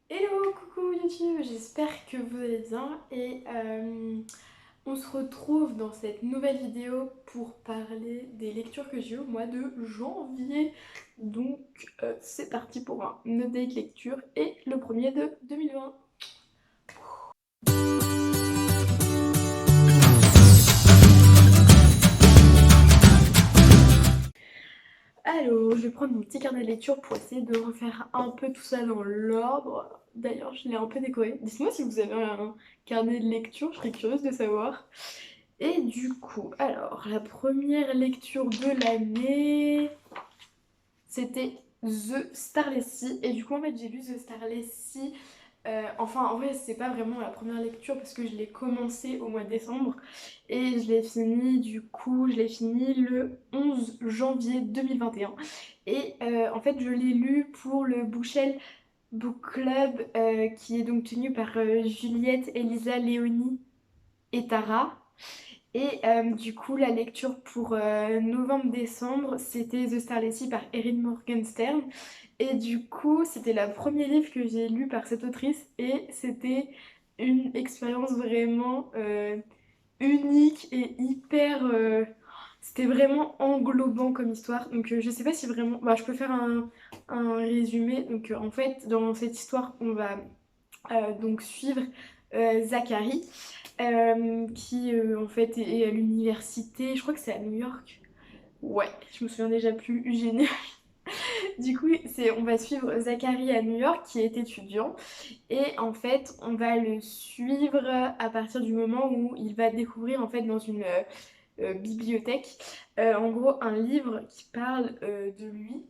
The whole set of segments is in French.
Hello, coucou YouTube, j'espère que vous allez bien et on se retrouve dans cette nouvelle vidéo pour parler des lectures que j'ai eues au mois de janvier. Donc c'est parti pour un update lecture et le premier de 2020. Alors, je vais prendre mon petit carnet de lecture pour essayer de refaire un peu tout ça dans l'ordre. D'ailleurs, je l'ai un peu décoré. Dites-moi si vous avez un carnet de lecture, je serais curieuse de savoir. Et du coup, alors, la première lecture de l'année, c'était The Starless Sea. Et du coup, en fait, j'ai lu The Starless Sea. Enfin, en vrai, c'est pas vraiment la première lecture parce que je l'ai commencé au mois de décembre. Et je l'ai fini, du coup, je l'ai fini le 11 janvier 2021. Et en fait, je l'ai lu pour le Bookshelf Book Club qui est donc tenu par Juliette, Elisa, Léonie et Tara. Et du coup, la lecture pour novembre-décembre, c'était The Starless Sea par Erin Morgenstern. Et du coup, c'était le premier livre que j'ai lu par cette autrice et c'était une expérience vraiment unique et hyper... c'était vraiment englobant comme histoire. Donc je sais pas si vraiment... Bah, je peux faire un résumé. Donc en fait, dans cette histoire, on va donc suivre Zachary qui en fait est à l'université, je crois que c'est à New York. Ouais, je me souviens déjà plus, génial. Du coup, on va suivre Zachary à New York qui est étudiant et en fait, on va le suivre à partir du moment où il va découvrir en fait dans une bibliothèque en gros un livre qui parle de lui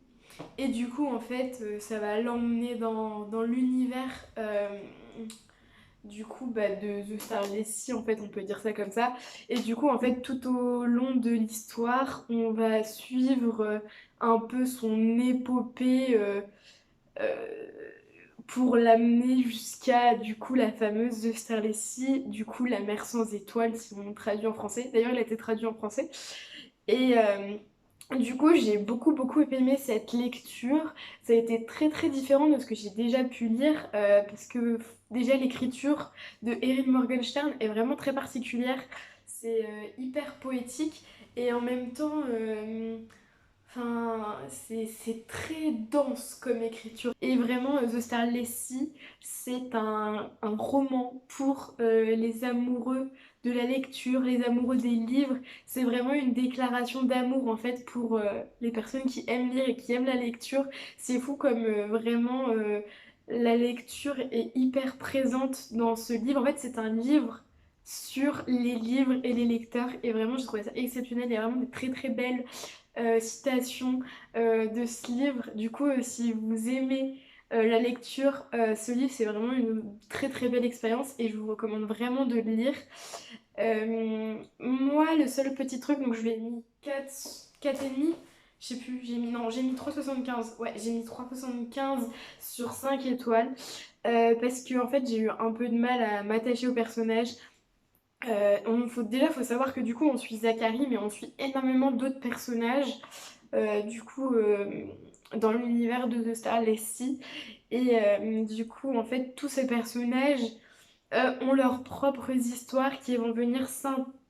et du coup en fait ça va l'emmener dans l'univers du coup de The Starless Sea, en fait on peut dire ça comme ça, et du coup en fait tout au long de l'histoire on va suivre un peu son épopée euh, pour l'amener jusqu'à du coup la fameuse The Starless Sea, du coup la mer sans étoiles si on traduit en français. D'ailleurs il a été traduit en français et du coup, j'ai beaucoup aimé cette lecture. Ça a été très très différent de ce que j'ai déjà pu lire parce que déjà l'écriture de Erin Morgenstern est vraiment très particulière. C'est hyper poétique et en même temps, enfin, c'est très dense comme écriture. Et vraiment, The Starless Sea, c'est un roman pour les amoureux de la lecture, les amoureux des livres. C'est vraiment une déclaration d'amour en fait pour les personnes qui aiment lire et qui aiment la lecture. C'est fou comme vraiment la lecture est hyper présente dans ce livre. En fait, c'est un livre sur les livres et les lecteurs et vraiment j'ai trouvé ça exceptionnel. Il y a vraiment des très très belles citations de ce livre. Du coup, si vous aimez la lecture, ce livre c'est vraiment une très très belle expérience et je vous recommande vraiment de le lire. Moi, le seul petit truc, donc je lui ai mis 4,5. Je sais plus, j'ai mis 3,75. Ouais, j'ai mis 3,75 sur 5 étoiles. Parce que en fait, j'ai eu un peu de mal à m'attacher au personnage. Déjà, faut savoir que du coup, on suit Zachary, mais on suit énormément d'autres personnages. Du coup, dans l'univers de The Starless Sea. Et du coup, en fait, tous ces personnages ont leurs propres histoires qui vont venir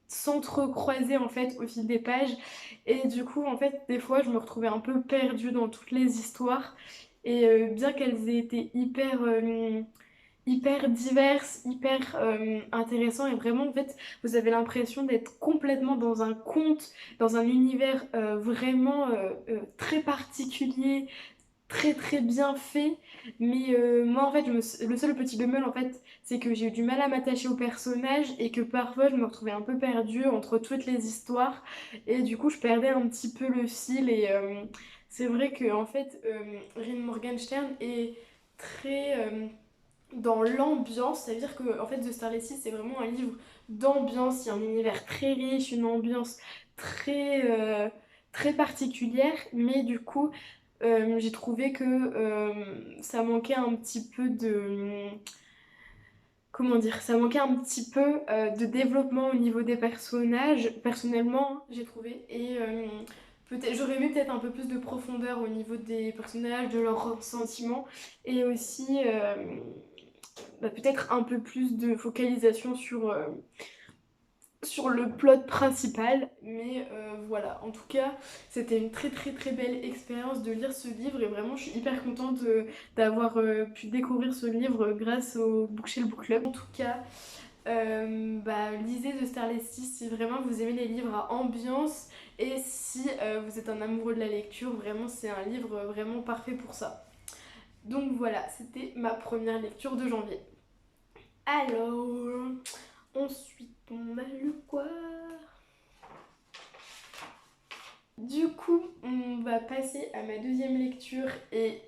s'entrecroiser en fait au fil des pages. Et du coup, en fait, des fois, je me retrouvais un peu perdue dans toutes les histoires. Et bien qu'elles aient été hyper diverses, hyper intéressantes, et vraiment, en fait, vous avez l'impression d'être complètement dans un conte, dans un univers vraiment très particulier, très très bien fait, mais moi en fait le seul petit bémol en fait c'est que j'ai eu du mal à m'attacher au personnage et que parfois je me retrouvais un peu perdue entre toutes les histoires et du coup je perdais un petit peu le fil et c'est vrai que en fait Rin Morgenstern est très dans l'ambiance, c'est à dire que en fait The Starless Sea c'est vraiment un livre d'ambiance, il y a un univers très riche, une ambiance très très particulière, mais du coup j'ai trouvé que ça manquait un petit peu de... Comment dire? Ça manquait un petit peu de développement au niveau des personnages, personnellement, hein, j'ai trouvé. Et peut-être, j'aurais aimé peut-être un peu plus de profondeur au niveau des personnages, de leurs sentiments, et aussi peut-être un peu plus de focalisation sur le plot principal, mais voilà, en tout cas c'était une très très très belle expérience de lire ce livre et vraiment je suis hyper contente d'avoir pu découvrir ce livre grâce au Bookshelf Book Club. En tout cas, lisez The Starless Sea si vraiment vous aimez les livres à ambiance et si vous êtes un amoureux de la lecture, vraiment c'est un livre vraiment parfait pour ça. Donc voilà, c'était ma première lecture de janvier. Alors, ensuite on a lu quoi? Du coup, on va passer à ma deuxième lecture et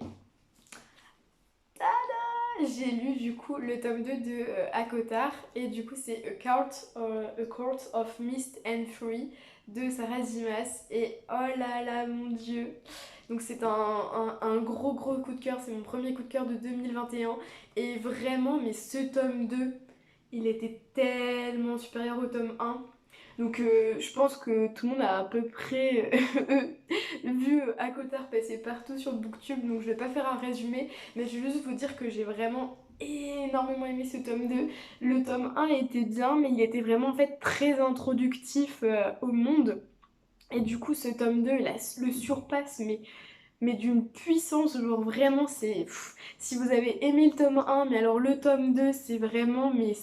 j'ai lu du coup le tome 2 de Akotar et du coup c'est A Court of Mist and Fury de Sarah Dimas et oh là là mon dieu, donc c'est un gros gros coup de cœur, c'est mon premier coup de cœur de 2021 et vraiment mais ce tome 2 il était tellement supérieur au tome 1. Donc je pense que tout le monde a à peu près vu Akotar passer partout sur Booktube, donc je vais pas faire un résumé, mais je vais juste vous dire que j'ai vraiment énormément aimé ce tome 2. Le tome 1 était bien, mais il était vraiment en fait très introductif au monde. Et du coup, ce tome 2 le surpasse, mais d'une puissance, genre vraiment, c'est... Si vous avez aimé le tome 1, mais alors le tome 2, c'est vraiment... Mais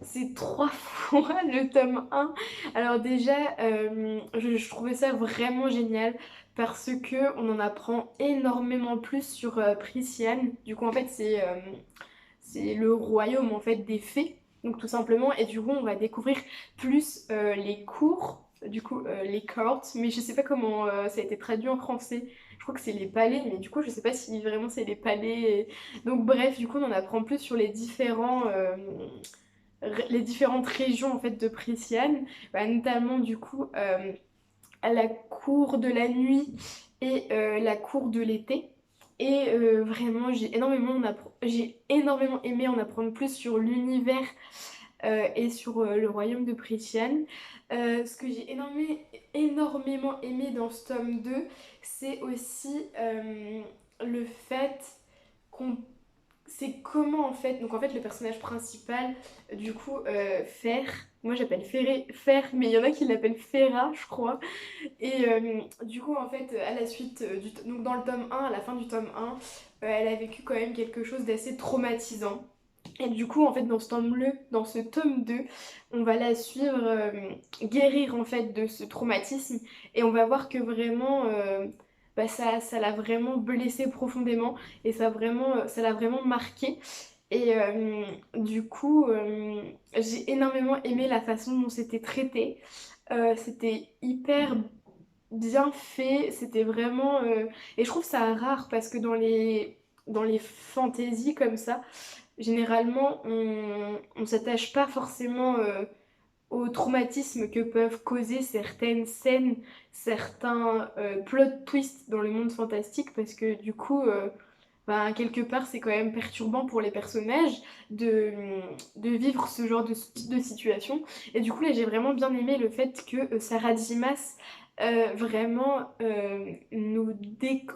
c'est trois fois le tome 1. Alors déjà, je trouvais ça vraiment génial parce que on en apprend énormément plus sur Pryciane. Du coup, en fait, c'est le royaume en fait des fées, donc tout simplement. Et du coup, on va découvrir plus les cours, du coup les courts, mais je sais pas comment ça a été traduit en français. Je crois que c'est les palais, mais du coup, je sais pas si vraiment c'est les palais. Donc bref, du coup, on en apprend plus sur les différentes régions en fait de Pryciane, notamment du coup à la cour de la nuit et la cour de l'été. Et vraiment, j'ai énormément aimé en apprendre plus sur l'univers et sur le royaume de Pryciane. Ce que j'ai énormément aimé dans ce tome 2, c'est aussi le fait qu'on c'est comment en fait, donc en fait le personnage principal, du coup, Fer, moi j'appelle Fer, mais il y en a qui l'appellent Ferra, je crois. Et du coup, en fait, à la suite, donc dans le tome 1, à la fin du tome 1, elle a vécu quand même quelque chose d'assez traumatisant. Et du coup, en fait, dans ce tome 2, on va la suivre guérir en fait de ce traumatisme et on va voir que vraiment ça l'a vraiment blessée profondément et ça l'a vraiment marqué. Et du coup, j'ai énormément aimé la façon dont c'était traité. C'était hyper bien fait, c'était vraiment... Et je trouve ça rare parce que dans les fantaisies comme ça, généralement, on s'attache pas forcément au traumatisme que peuvent causer certaines scènes, certains plot twists dans le monde fantastique, parce que du coup, quelque part, c'est quand même perturbant pour les personnages de, de vivre ce genre de situation. Et du coup, là, j'ai vraiment bien aimé le fait que Sarah Dimas vraiment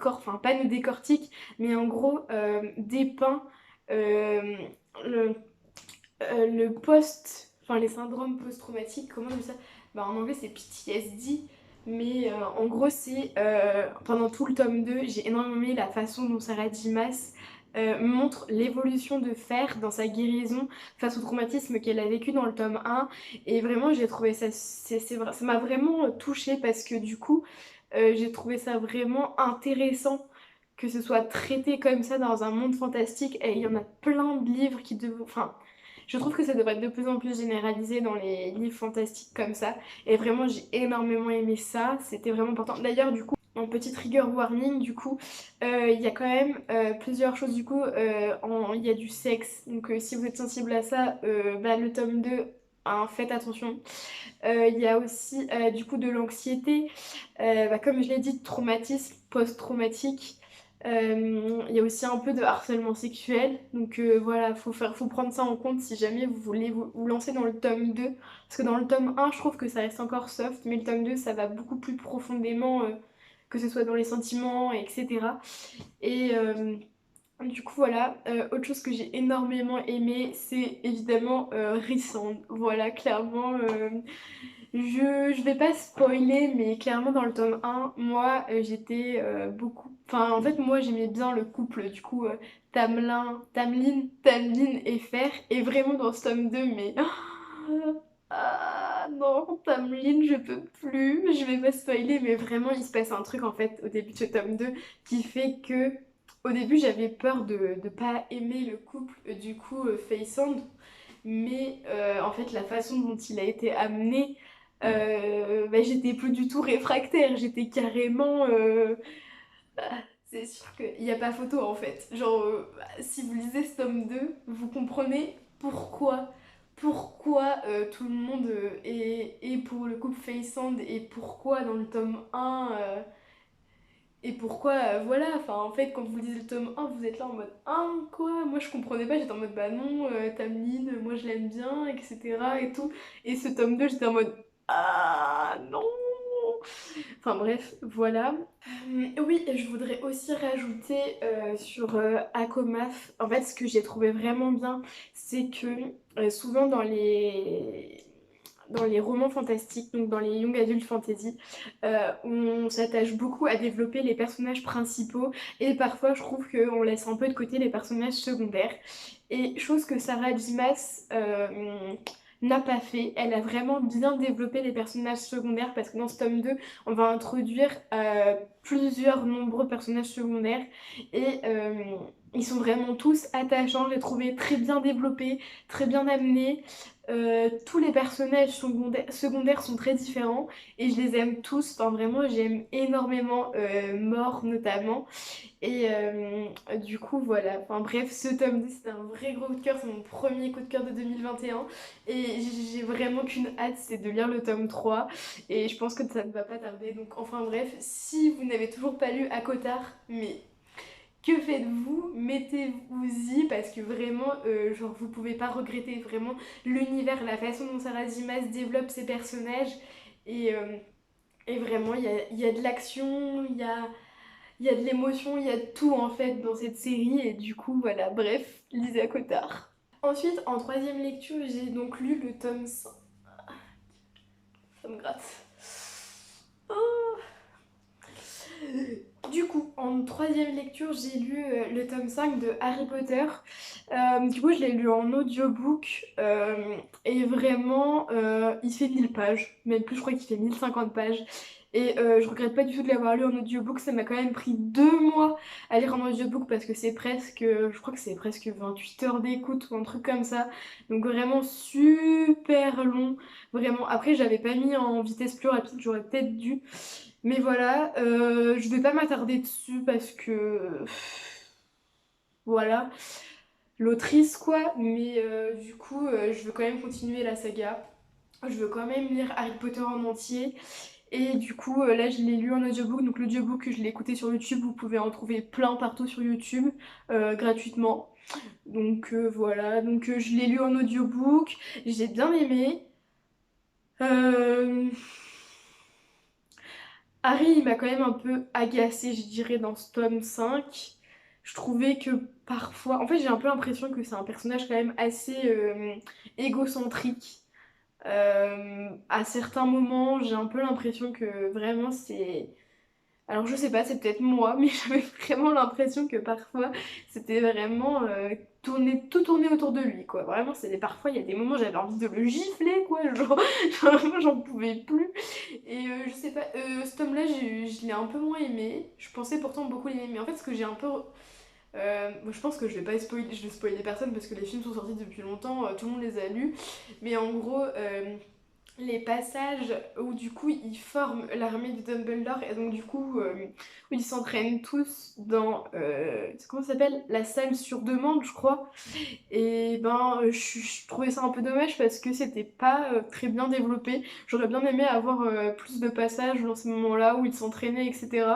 enfin pas nous décortique, mais en gros dépeint euh, le, enfin les syndromes post-traumatiques, comment on dit ça? En anglais c'est PTSD, mais en gros c'est pendant tout le tome 2, j'ai énormément aimé la façon dont Sarah Dimas montre l'évolution de Fer dans sa guérison face au traumatisme qu'elle a vécu dans le tome 1 et vraiment j'ai trouvé ça, ça m'a vraiment touchée parce que du coup j'ai trouvé ça vraiment intéressant que ce soit traité comme ça dans un monde fantastique et il y en a plein de livres qui devraient... Enfin, je trouve que ça devrait être de plus en plus généralisé dans les livres fantastiques comme ça. Et vraiment, j'ai énormément aimé ça. C'était vraiment important. D'ailleurs, du coup, en petit trigger warning, du coup, il y a quand même plusieurs choses. Du coup, il y a du sexe. Donc, si vous êtes sensible à ça, le tome 2, hein, faites attention. Il y a aussi, du coup, de l'anxiété. Comme je l'ai dit, traumatisme post-traumatique. Il y a aussi un peu de harcèlement sexuel, donc voilà, faut prendre ça en compte si jamais vous voulez vous lancer dans le tome 2. Parce que dans le tome 1, je trouve que ça reste encore soft, mais le tome 2, ça va beaucoup plus profondément, que ce soit dans les sentiments, etc. Et du coup, voilà, autre chose que j'ai énormément aimé, c'est évidemment Rissand. Voilà, clairement, je vais pas spoiler, mais clairement dans le tome 1, moi j'étais beaucoup. Enfin, en fait, moi j'aimais bien le couple, du coup, Tamlin et Fer. Et vraiment dans ce tome 2, mais. Ah non, Tamlin, je peux plus. Je vais pas spoiler, mais vraiment, il se passe un truc en fait au début de ce tome 2 qui fait que. Au début, j'avais peur de pas aimer le couple, du coup, Faysand. Mais en fait, la façon dont il a été amené, bah, j'étais plus du tout réfractaire, j'étais carrément. Bah, c'est sûr qu'il n'y a pas photo en fait. Genre, si vous lisez ce tome 2, vous comprenez pourquoi tout le monde est pour le couple Faysand et pourquoi dans le tome 1. Et pourquoi, voilà, enfin en fait quand vous lisez le tome 1, vous êtes là en mode ah quoi, moi je comprenais pas, j'étais en mode bah non, Tamlin, moi je l'aime bien, etc. et tout. Et ce tome 2, j'étais en mode ah non. Enfin bref, voilà. Oui, je voudrais aussi rajouter sur Akomaf, en fait ce que j'ai trouvé vraiment bien, c'est que souvent dans les romans fantastiques, donc dans les young adult fantasy, on s'attache beaucoup à développer les personnages principaux et parfois je trouve qu'on laisse un peu de côté les personnages secondaires. Et chose que Sarah Dimas n'a pas fait, elle a vraiment bien développé les personnages secondaires parce que dans ce tome 2, on va introduire plusieurs nombreux personnages secondaires et ils sont vraiment tous attachants, j'ai trouvé très bien développés, très bien amenés. Tous les personnages secondaires sont très différents et je les aime tous. Enfin, vraiment, j'aime énormément Mort notamment. Et du coup, voilà. Enfin, bref, ce tome 2, c'était un vrai gros coup de cœur. C'est mon premier coup de cœur de 2021. Et j'ai vraiment qu'une hâte, c'est de lire le tome 3. Et je pense que ça ne va pas tarder. Donc, enfin, bref, si vous n'avez toujours pas lu Akotar, mais que faites-vous? Mettez-vous-y parce que vraiment, genre, vous pouvez pas regretter vraiment l'univers, la façon dont Sarah Dimas développe ses personnages. Et, euh, et vraiment, il y a de l'action, il y a de l'émotion, il y a de tout en fait dans cette série. Et du coup, voilà, bref, Lisa Cotard. Ensuite, en troisième lecture, j'ai donc lu le tome 5. Ça me gratte. Oh. Du coup, en troisième lecture, j'ai lu le tome 5 de Harry Potter. Du coup, je l'ai lu en audiobook et vraiment, il fait 1000 pages. Même plus, je crois qu'il fait 1050 pages. Et je regrette pas du tout de l'avoir lu en audiobook. Ça m'a quand même pris 2 mois à lire en audiobook parce que c'est presque, je crois que c'est presque 28 heures d'écoute ou un truc comme ça. Donc vraiment super long. Vraiment. Après, j'avais pas mis en vitesse plus rapide, j'aurais peut-être dû. Mais voilà, je vais pas m'attarder dessus parce que voilà, l'autrice quoi, mais du coup je veux quand même continuer la saga. Je veux quand même lire Harry Potter en entier. Et du coup là je l'ai lu en audiobook, donc l'audiobook je l'ai écouté sur YouTube, vous pouvez en trouver plein partout sur YouTube gratuitement. Donc voilà, donc je l'ai lu en audiobook, j'ai bien aimé. Euh, Harry, il m'a quand même un peu agacée, je dirais, dans ce tome 5. Je trouvais que parfois... En fait, j'ai un peu l'impression que c'est un personnage quand même assez égocentrique. À certains moments, j'ai un peu l'impression que vraiment c'est... Alors je sais pas, c'est peut-être moi, mais j'avais vraiment l'impression que parfois c'était vraiment tout tourné autour de lui, quoi. Vraiment, parfois il y a des moments j'avais envie de le gifler, quoi. Genre, vraiment, j'en pouvais plus. Et je sais pas, ce tome-là, je l'ai un peu moins aimé. Je pensais pourtant beaucoup l'aimer, mais en fait, ce que j'ai un peu. Moi, je pense que je vais pas spoiler, je vais spoiler personne parce que les films sont sortis depuis longtemps, tout le monde les a lus. Mais en gros, les passages où du coup ils forment l'armée de Dumbledore et donc du coup où ils s'entraînent tous dans comment ça s'appelle, la salle sur demande je crois. Et ben je trouvais ça un peu dommage parce que c'était pas très bien développé. J'aurais bien aimé avoir plus de passages dans ces moments-là où ils s'entraînaient, etc.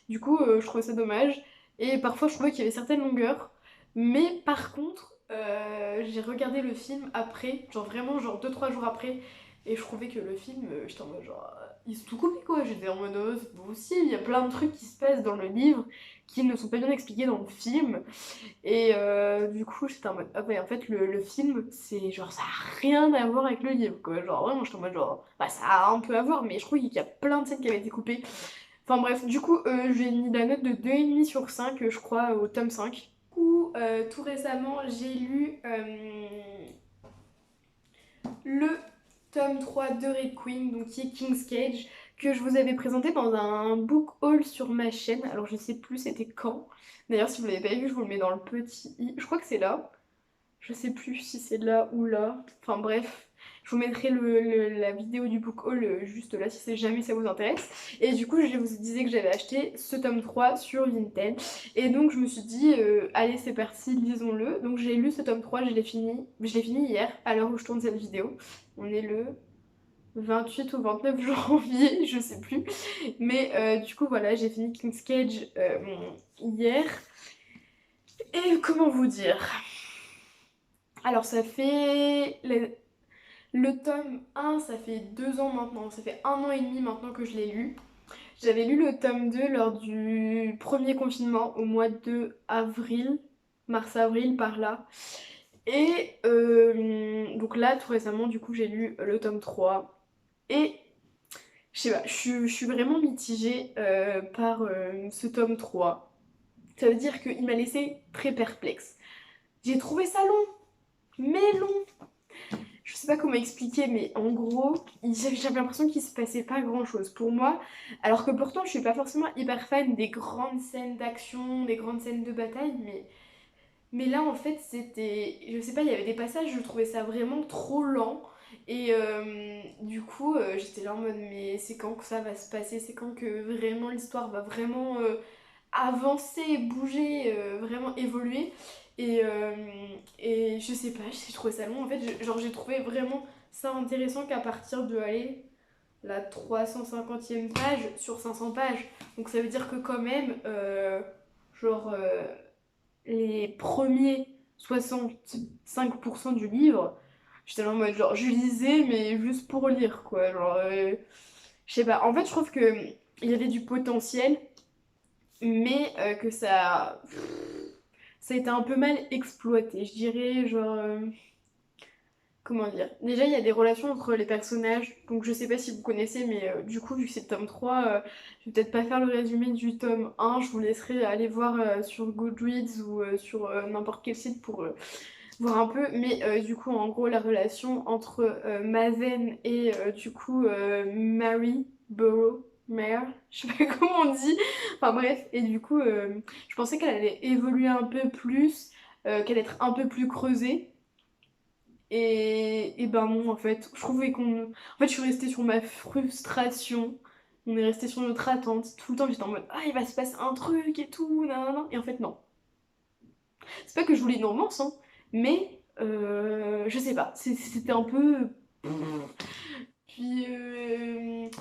Du coup je trouvais ça dommage. Et parfois, je trouvais qu'il y avait certaines longueurs. Mais par contre, j'ai regardé le film après, genre vraiment, genre 2 3 jours après. Et je trouvais que le film, j'étais en mode genre, ils se tout coupé quoi. J'étais en mode, oh, c'est pas possible, il y a plein de trucs qui se passent dans le livre qui ne sont pas bien expliqués dans le film. Et du coup, j'étais en mode, ah ouais, en fait, le film, c'est genre, ça a rien à voir avec le livre quoi. Genre vraiment, j'étais en mode genre, bah ça a un peu à voir, mais je trouve qu'il y a plein de scènes qui avaient été coupées. Enfin bref, du coup, j'ai mis la note de 2,5/5, je crois, au tome 5. Du coup, tout récemment, j'ai lu le tome 3 de Red Queen, donc qui est King's Cage, que je vous avais présenté dans un book haul sur ma chaîne. Alors je sais plus c'était quand. D'ailleurs, si vous l'avez pas vu, je vous le mets dans le petit i. Je crois que c'est là. Je sais plus si c'est là ou là. Enfin bref, je vous mettrai la vidéo du book haul juste là si jamais ça vous intéresse. Et du coup, je vous disais que j'avais acheté ce tome 3 sur Vinted. Et donc je me suis dit, allez c'est parti, lisons-le. Donc j'ai lu ce tome 3, je l'ai fini hier, à l'heure où je tourne cette vidéo. On est le 28 ou 29 janvier, je sais plus. Mais du coup voilà, j'ai fini King's Cage hier. Et comment vous dire? Alors ça fait le tome 1, ça fait 2 ans maintenant, ça fait 1 an et demi maintenant que je l'ai lu. J'avais lu le tome 2 lors du premier confinement au mois de avril, mars-avril par là. Et donc là, tout récemment, du coup, j'ai lu le tome 3. Et je sais pas, je suis vraiment mitigée par ce tome 3. Ça veut dire qu'il m'a laissé très perplexe. J'ai trouvé ça long, mais long. Je sais pas comment expliquer, mais en gros, j'avais l'impression qu'il se passait pas grand chose pour moi. Alors que pourtant, je suis pas forcément hyper fan des grandes scènes d'action, des grandes scènes de bataille, mais là en fait, c'était. Je sais pas, il y avait des passages, je trouvais ça vraiment trop lent. Et du coup, j'étais là en mode, mais c'est quand que ça va se passer? C'est quand que vraiment l'histoire va vraiment avancer, bouger, vraiment évoluer. Et, euh, et je sais pas, j'ai trouvé ça long. En fait, genre, j'ai trouvé vraiment ça intéressant qu'à partir de, allez, la 350e page sur 500 pages. Donc ça veut dire que quand même, genre, les premiers 65% du livre, j'étais là en mode, genre, je lisais, mais juste pour lire, quoi. Genre, je sais pas. En fait, je trouve que il y avait du potentiel, mais que ça a été un peu mal exploité, je dirais, genre, comment dire? Déjà, il y a des relations entre les personnages, donc je sais pas si vous connaissez, mais du coup, vu que c'est le tome 3, je vais peut-être pas faire le résumé du tome 1, je vous laisserai aller voir sur Goodreads ou sur n'importe quel site pour voir un peu, mais du coup, en gros, la relation entre Mazen et du coup Mary Burrow. Mare, je sais pas comment on dit, enfin bref, et du coup, je pensais qu'elle allait évoluer un peu plus, qu'elle allait être un peu plus creusée, et ben non, en fait, je trouvais qu'on. En fait, je suis restée sur ma frustration. On est resté sur notre attente. Tout le temps, j'étais en mode, ah, il va se passer un truc et tout, nan. Et en fait, non. C'est pas que je voulais une romance, hein, mais je sais pas. C'était un peu. Puis,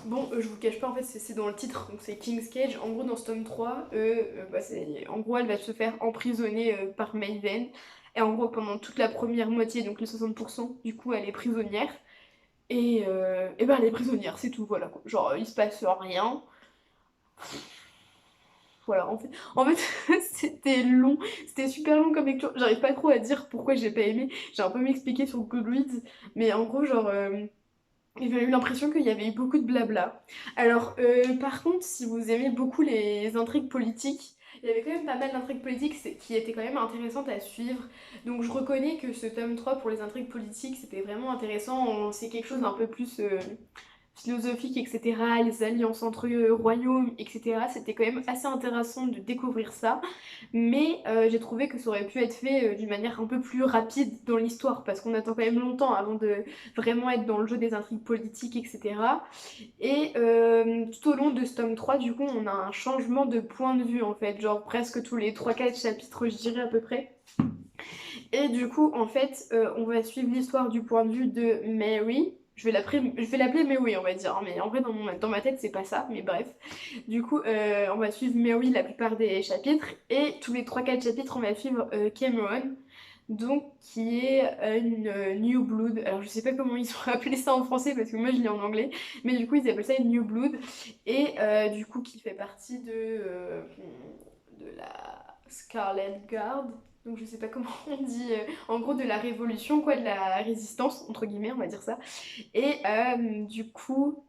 bon, je vous cache pas, en fait, c'est dans le titre, donc c'est King's Cage. En gros, dans ce tome 3, bah, en gros, elle va se faire emprisonner par Maven. Et en gros, pendant toute la première moitié, donc les 60%, du coup, elle est prisonnière. Et ben, elle est prisonnière, c'est tout, voilà, quoi. Genre, il se passe rien. Voilà, en fait c'était long, c'était super long comme lecture. J'arrive pas trop à dire pourquoi j'ai pas aimé. J'ai un peu m'expliquer sur Goodreads, mais en gros, genre, j'ai eu l'impression qu'il y avait eu beaucoup de blabla. Alors, par contre, si vous aimez beaucoup les intrigues politiques, il y avait quand même pas mal d'intrigues politiques qui étaient quand même intéressantes à suivre. Donc, je reconnais que ce tome 3 pour les intrigues politiques, c'était vraiment intéressant. C'est quelque chose d'un peu plus philosophique, etc., les alliances entre royaumes, etc. C'était quand même assez intéressant de découvrir ça, mais j'ai trouvé que ça aurait pu être fait d'une manière un peu plus rapide dans l'histoire, parce qu'on attend quand même longtemps avant de vraiment être dans le jeu des intrigues politiques, etc. Et tout au long de ce tome 3, du coup, on a un changement de point de vue, en fait, genre presque tous les 3 4 chapitres, je dirais à peu près. Et du coup, en fait, on va suivre l'histoire du point de vue de Mary, je vais l'appeler Mary, on va dire, hein, mais en vrai dans ma tête c'est pas ça, mais bref. Du coup, on va suivre Mary la plupart des chapitres, et tous les 3-4 chapitres, on va suivre Cameron, donc qui est une New Blood. Alors je sais pas comment ils ont appelé ça en français parce que moi je lis en anglais, mais du coup ils appellent ça une New Blood, et du coup qui fait partie de la Scarlet Guard. Donc je sais pas comment on dit, en gros de la révolution, quoi, de la résistance, entre guillemets, on va dire ça. Et du coup,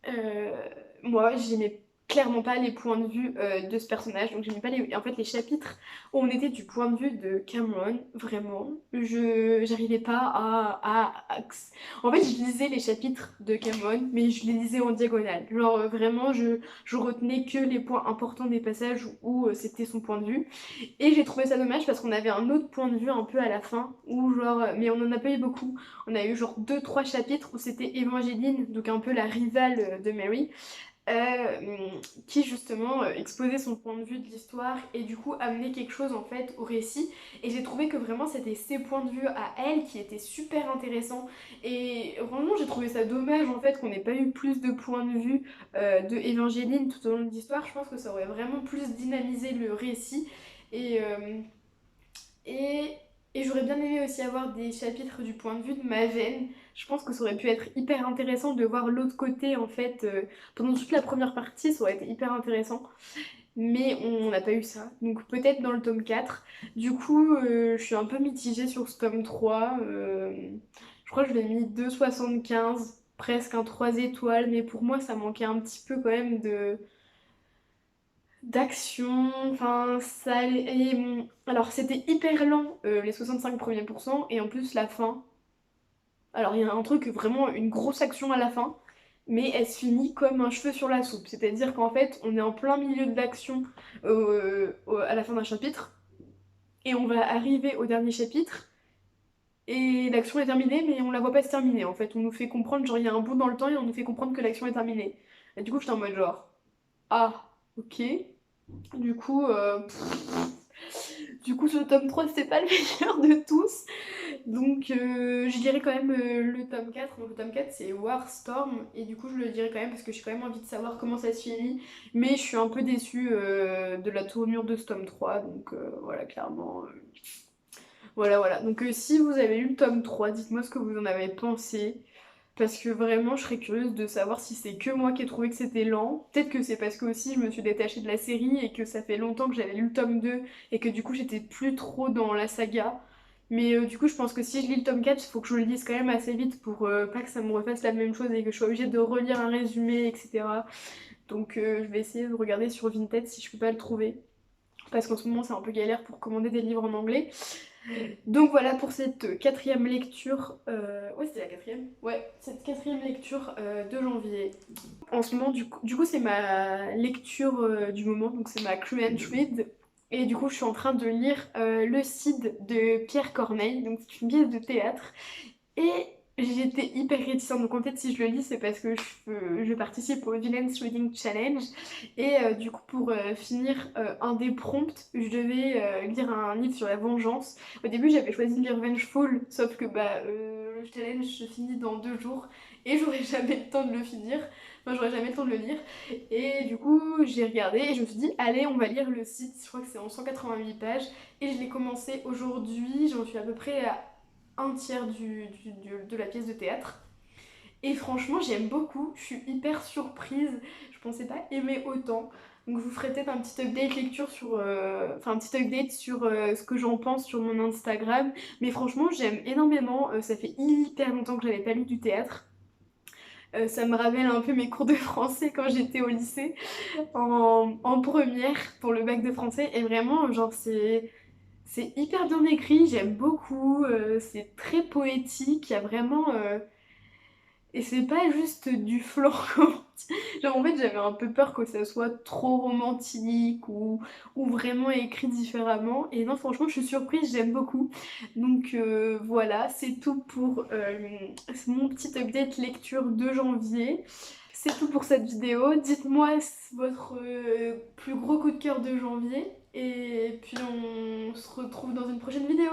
euh, moi, j'aimais clairement pas les points de vue de ce personnage, donc j'aimais pas en fait les chapitres où on était du point de vue de Cameron, vraiment. Je j'arrivais pas En fait, je lisais les chapitres de Cameron, mais je les lisais en diagonale. Genre vraiment, je retenais que les points importants des passages où c'était son point de vue. Et j'ai trouvé ça dommage parce qu'on avait un autre point de vue un peu à la fin, où genre, mais on en a pas eu beaucoup. On a eu genre 2-3 chapitres où c'était Evangeline, donc un peu la rivale de Mary, qui justement exposait son point de vue de l'histoire et du coup amenait quelque chose en fait au récit. Et j'ai trouvé que vraiment c'était ses points de vue à elle qui étaient super intéressants. Et vraiment j'ai trouvé ça dommage en fait qu'on n'ait pas eu plus de points de vue de Evangeline tout au long de l'histoire. Je pense que ça aurait vraiment plus dynamisé le récit. Et, euh, et, et j'aurais bien aimé aussi avoir des chapitres du point de vue de Maven. Je pense que ça aurait pu être hyper intéressant de voir l'autre côté en fait. Pendant toute la première partie, ça aurait été hyper intéressant. Mais on n'a pas eu ça. Donc peut-être dans le tome 4. Du coup, je suis un peu mitigée sur ce tome 3. Je crois que je l'ai mis 2,75, presque un 3 étoiles. Mais pour moi, ça manquait un petit peu quand même d'action, enfin ça allait. Alors c'était hyper lent les 65 premiers pourcents, et en plus la fin. Alors il y a un truc, vraiment une grosse action à la fin, mais elle se finit comme un cheveu sur la soupe. C'est-à-dire qu'en fait on est en plein milieu de l'action à la fin d'un chapitre, et on va arriver au dernier chapitre, et l'action est terminée, mais on la voit pas se terminer en fait. On nous fait comprendre, genre il y a un bout dans le temps et on nous fait comprendre que l'action est terminée. Et du coup j'étais en mode genre, ah ok. Du coup, ce tome 3 c'était pas le meilleur de tous. Donc, je dirais quand même le tome 4. Donc, le tome 4, c'est War Storm. Et du coup, je le dirais quand même parce que j'ai quand même envie de savoir comment ça se finit. Mais je suis un peu déçue de la tournure de ce tome 3. Donc, voilà, clairement. Voilà, voilà. Donc, si vous avez lu le tome 3, dites-moi ce que vous en avez pensé. Parce que vraiment, je serais curieuse de savoir si c'est que moi qui ai trouvé que c'était lent. Peut-être que c'est parce que aussi je me suis détachée de la série et que ça fait longtemps que j'avais lu le tome 2 et que du coup j'étais plus trop dans la saga. Mais du coup, je pense que si je lis le tome 4, il faut que je le lise quand même assez vite pour pas que ça me refasse la même chose et que je sois obligée de relire un résumé, etc. Donc je vais essayer de regarder sur Vinted si je peux pas le trouver. Parce qu'en ce moment, c'est un peu galère pour commander des livres en anglais. Donc voilà pour cette quatrième lecture. Ouais, c'était la quatrième. Ouais, cette quatrième lecture de janvier. En ce moment, du coup c'est ma lecture du moment, donc c'est ma current read. Et du coup, je suis en train de lire Le Cid de Pierre Corneille, donc c'est une pièce de théâtre. Et j'étais hyper réticente. Donc en fait, si je le lis, c'est parce que je participe au Villains Reading Challenge. Et du coup, pour finir un des prompts, je devais lire un livre sur la vengeance. Au début, j'avais choisi de lire Vengeful, sauf que le challenge se finit dans 2 jours. Et j'aurais jamais le temps de le finir. Enfin, j'aurais jamais le temps de le lire. Et du coup, j'ai regardé et je me suis dit, allez, on va lire le site. Je crois que c'est en 188 pages. Et je l'ai commencé aujourd'hui. J'en suis à peu près à un tiers de la pièce de théâtre. Et franchement, j'aime beaucoup. Je suis hyper surprise. Je pensais pas aimer autant. Donc je vous ferai peut-être un petit update lecture sur... Enfin, un petit update sur ce que j'en pense sur mon Instagram. Mais franchement, j'aime énormément. Ça fait hyper longtemps que j'avais pas lu du théâtre. Ça me rappelle un peu mes cours de français quand j'étais au lycée, en première, pour le bac de français. Et vraiment, genre, c'est hyper bien écrit, j'aime beaucoup, c'est très poétique, il y a vraiment... Et c'est pas juste du flan. Genre en fait j'avais un peu peur que ça soit trop romantique ou vraiment écrit différemment. Et non franchement je suis surprise, j'aime beaucoup. Donc voilà, c'est tout pour mon petit update lecture de janvier. C'est tout pour cette vidéo. Dites-moi votre plus gros coup de cœur de janvier. Et puis on se retrouve dans une prochaine vidéo.